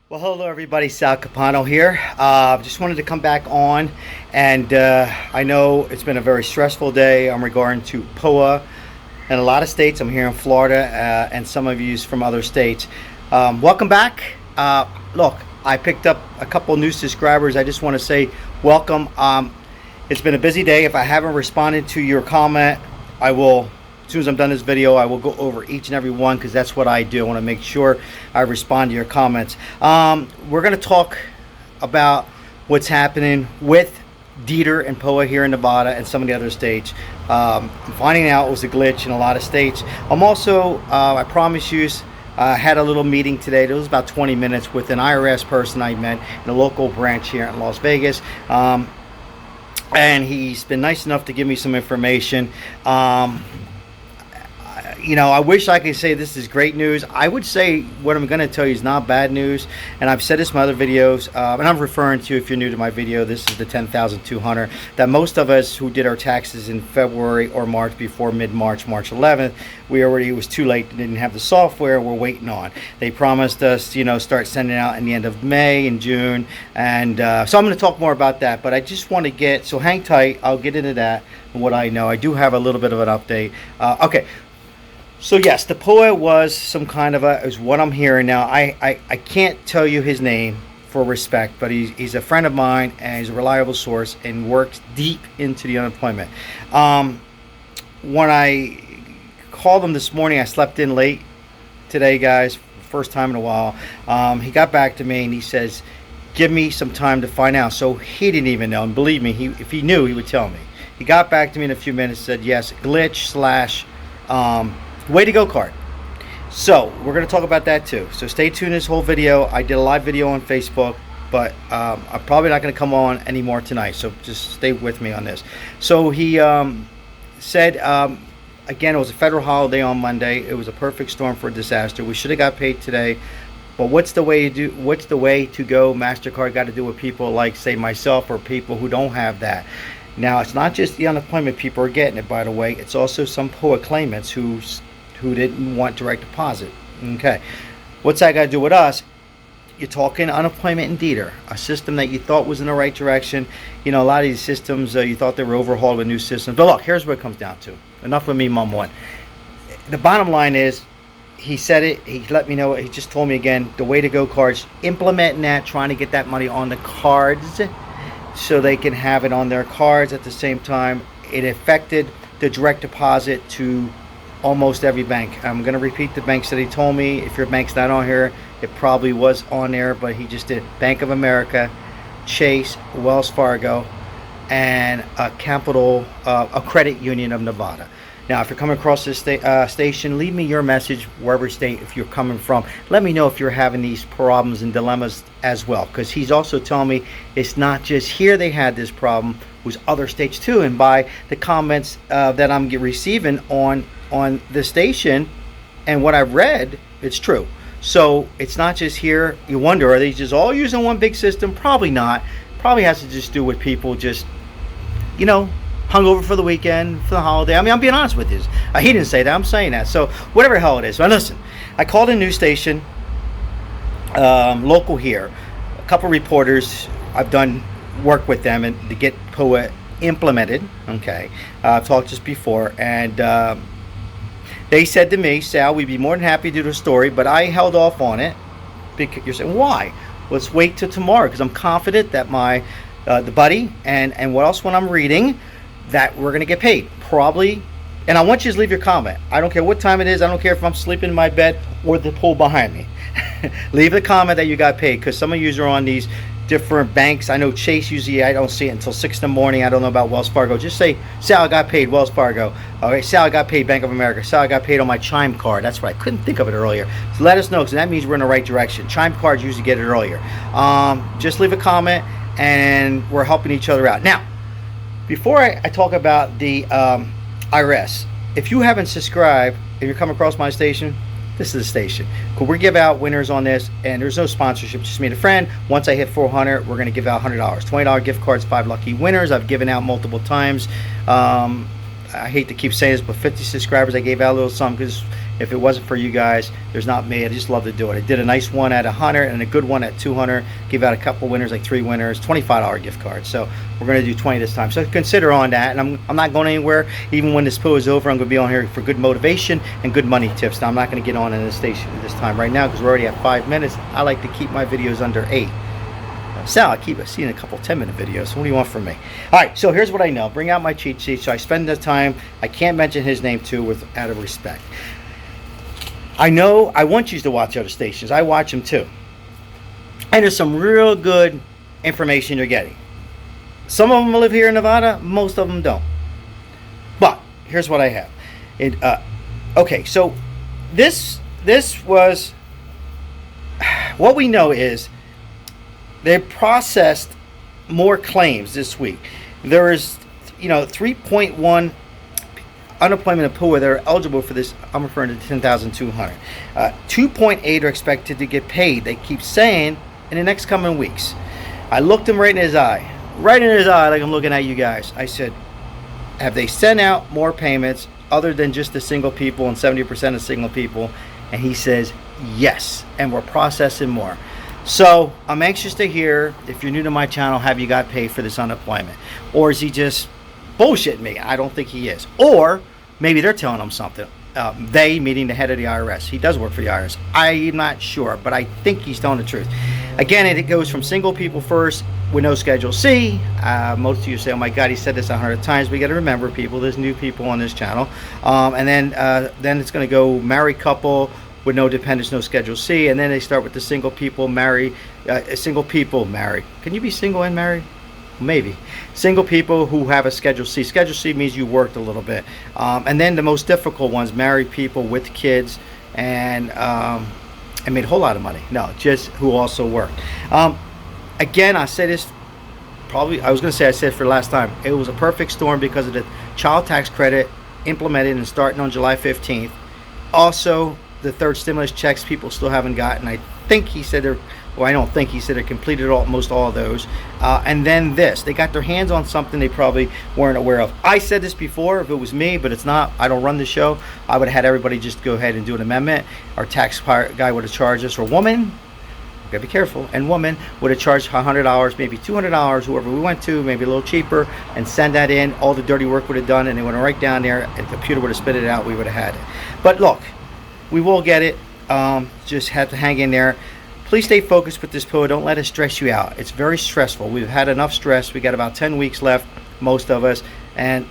Well, hello everybody, Sal CAPANO here. Just wanted to come back on, and I know it's been a very stressful day. I'm regarding to PUA in a lot of states. I'm here in Florida, and some of you from other states. Welcome back. Look, I picked up a couple new subscribers. I just want to say welcome. It's been a busy day. If I haven't responded to your comment, I will. As soon as I'm done this video, I will go over each and every one because that's what I do. I want to make sure I respond to your comments. We're going to talk about what's happening with DETR and PUA here in Nevada and some of the other states. I'm finding out it was a glitch in a lot of states. I'm also, I promise you, had a little meeting today. It was about 20 minutes with an IRS person I met in a local branch here in Las Vegas. And he's been nice enough to give me some information. You know, I wish I could say this is great news. I would say what I'm going to tell you is not bad news, and I've said this in my other videos, and I'm referring to, if you're new to my video, this is the 10,200 that most of us who did our taxes in February or March before mid-March, March 11th, it was too late, didn't have the software, we're waiting on. They promised us, you know, start sending out in the end of May and June, and so I'm going to talk more about that, but I just want to so hang tight, I'll get into that and what I know. I do have a little bit of an update. Okay. So yes, the PUA was some kind of is what I'm hearing now. I can't tell you his name for respect, but he's a friend of mine and he's a reliable source and works deep into the unemployment. When I called him this morning, I slept in late today, guys, first time in a while. He got back to me and he says, give me some time to find out. So he didn't even know, and believe me, if he knew, he would tell me. He got back to me in a few minutes, said yes, glitch / way to go card. So we're going to talk about that too. So stay tuned this whole video. I did a live video on Facebook, but I'm probably not going to come on anymore tonight. So just stay with me on this. So he said, again, it was a federal holiday on Monday. It was a perfect storm for a disaster. We should have got paid today. But what's the way to go? MasterCard got to do with people like, say, myself, or people who don't have that. Now, it's not just the unemployment people are getting it, by the way. It's also some PUA claimants who didn't want direct deposit. Okay, what's that got to do with us? You're talking unemployment and DETR, a system that you thought was in the right direction. You know, a lot of these systems, you thought they were overhauled with new systems. But look, here's what it comes down to. Enough with me mumbling. The bottom line is, he said it, he let me know, he just told me again, the way to go cards, implementing that, trying to get that money on the cards so they can have it on their cards at the same time. It affected the direct deposit to almost every bank. I'm going to repeat the banks that he told me. If your bank's not on here, it probably was on there, but he just did Bank of America, Chase, Wells Fargo, and a credit union of Nevada. Now, if you're coming across this station, leave me your message wherever state if you're coming from. Let me know if you're having these problems and dilemmas as well, because he's also telling me it's not just here they had this problem, it was other states too. And by the comments that I'm receiving on the station and what I've read, it's true. So it's not just here. You wonder, are they just all using one big system? Probably not. Probably has to just do with people just, you know, hungover for the weekend, for the holiday. I mean, I'm being honest with you. He didn't say that. I'm saying that. So whatever the hell it is. But listen, I called a news station, local here. A couple reporters. I've done work with them and to get PUA implemented. Okay, I've talked just before, and they said to me, Sal, we'd be more than happy to do the story, but I held off on it. Because you're saying, why? Let's wait till tomorrow, because I'm confident that my the buddy and what else when I'm reading, that we're going to get paid probably. And I want you to leave your comment. I don't care what time it is. I don't care if I'm sleeping in my bed or the pool behind me. Leave a comment that you got paid, because some of you are on these different banks. I know Chase, usually I don't see it until 6 in the morning. I don't know about Wells Fargo. Just say, Sal, I got paid Wells Fargo. All right, Sal, I got paid Bank of America. Sal, I got paid on my Chime card. That's right. I couldn't think of it earlier. So let us know, because that means we're in the right direction. Chime cards usually get it earlier. Just leave a comment, and we're helping each other out. Now, before I talk about the IRS, if you haven't subscribed, if you're coming across my station, this is the station. Cool. We give out winners on this, and there's no sponsorship. Just me and a friend. Once I hit 400, we're going to give out $100. $20 gift cards, 5 lucky winners. I've given out multiple times. I hate to keep saying this, but 50 subscribers, I gave out a little something, because If it wasn't for you guys, there's not me. I just love to do it. I did a nice one at 100 and a good one at 200. Give out a couple winners, like 3 winners, $25 gift card. So we're going to do 20 this time. So consider on that. And I'm not going anywhere. Even when this PUA is over, I'm going to be on here for good motivation and good money tips. Now, I'm not going to get on in this station this time right now because we're already at 5 minutes. I like to keep my videos under 8. Sal, I keep seeing a couple 10-minute videos. So what do you want from me? All right, so here's what I know. Bring out my cheat sheet. So I spend the time. I can't mention his name too, out of respect. I know I want you to watch other stations. I watch them too. And there's some real good information you're getting. Some of them live here in Nevada. Most of them don't. But here's what I have. Okay, so this was what we know is they processed more claims this week. There is, 3.1 unemployment and PUA that are eligible for this. I'm referring to 10,200. 2.8 are expected to get paid. They keep saying in the next coming weeks. I looked him right in his eye, like I'm looking at you guys. I said, have they sent out more payments other than just the single people and 70% of single people? And he says yes, and we're processing more. So I'm anxious to hear, if you're new to my channel, have you got paid for this unemployment? Or is he just bullshitting me? I don't think he is. Or maybe they're telling him something. They, meaning the head of the IRS. He does work for the IRS. I'm not sure, but I think he's telling the truth. Again, it goes from single people first with no Schedule C. Most of you say, oh my God, he said this 100 times. We got to remember, people, there's new people on this channel. And then it's going to go married couple with no dependents, no Schedule C, and then they start with the single people married. Can you be single and married? Maybe. Single people who have a Schedule C. Schedule C means you worked a little bit. And then the most difficult ones, married people with kids and made a whole lot of money. No, just who also worked. Again, I said this probably, I said it for the last time. It was a perfect storm because of the child tax credit implemented and starting on July 15th. Also, the third stimulus checks people still haven't gotten. I think he said I don't think he said they completed almost all of those. And then they got their hands on something they probably weren't aware of. I said this before, if it was me, but it's not. I don't run the show. I would have had everybody just go ahead and do an amendment. Our tax guy would have charged us, or woman, gotta be careful, and woman would have charged $100, maybe $200, whoever we went to, maybe a little cheaper, and send that in. All the dirty work would have done, and they went right down there, and the computer would have spit it out. We would have had it. But look, we will get it. Just have to hang in there. Please stay focused with this PUA. Don't let it stress you out. It's very stressful. We've had enough stress. We got about 10 weeks left, most of us. And,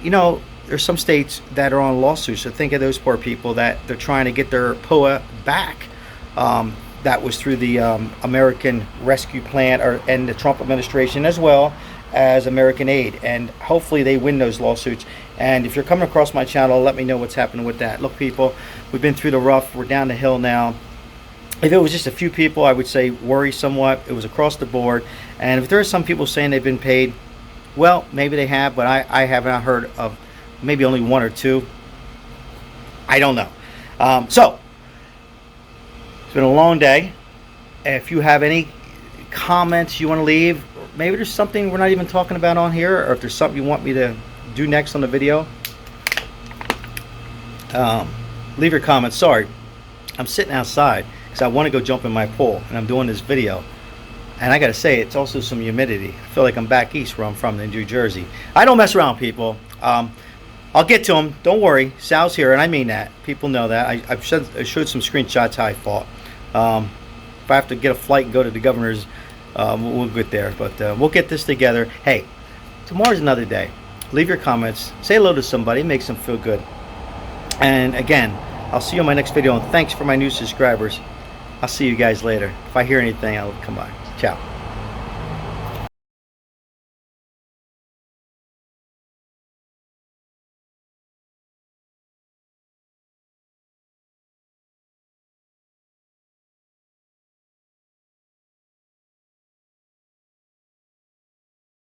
there's some states that are on lawsuits. So think of those poor people that they're trying to get their PUA back. That was through the American Rescue Plan and the Trump administration, as well as American Aid. And hopefully they win those lawsuits. And if you're coming across my channel, let me know what's happening with that. Look, people, we've been through the rough. We're down the hill now. If it was just a few people, I would say worry somewhat. It was across the board. And if there are some people saying they've been paid, well, maybe they have, but I have not heard of maybe only 1 or 2. I don't know. So, it's been a long day. If you have any comments you want to leave, maybe there's something we're not even talking about on here, or if there's something you want me to do next on the video, leave your comments. Sorry, I'm sitting outside because I want to go jump in my pool, and I'm doing this video, and I gotta say, it's also some humidity. I feel like I'm back east where I'm from, in New Jersey. I don't mess around, people. I'll get to them, don't worry. Sal's here, and I mean that. People know that. I showed some screenshots how I fought. If I have to get a flight and go to the governor's, we'll get there, but we'll get this together. Hey, tomorrow's another day. Leave your comments, say hello to somebody, makes them feel good. And again, I'll see you in my next video, and thanks for my new subscribers. I'll see you guys later. If I hear anything, I'll come by. Ciao.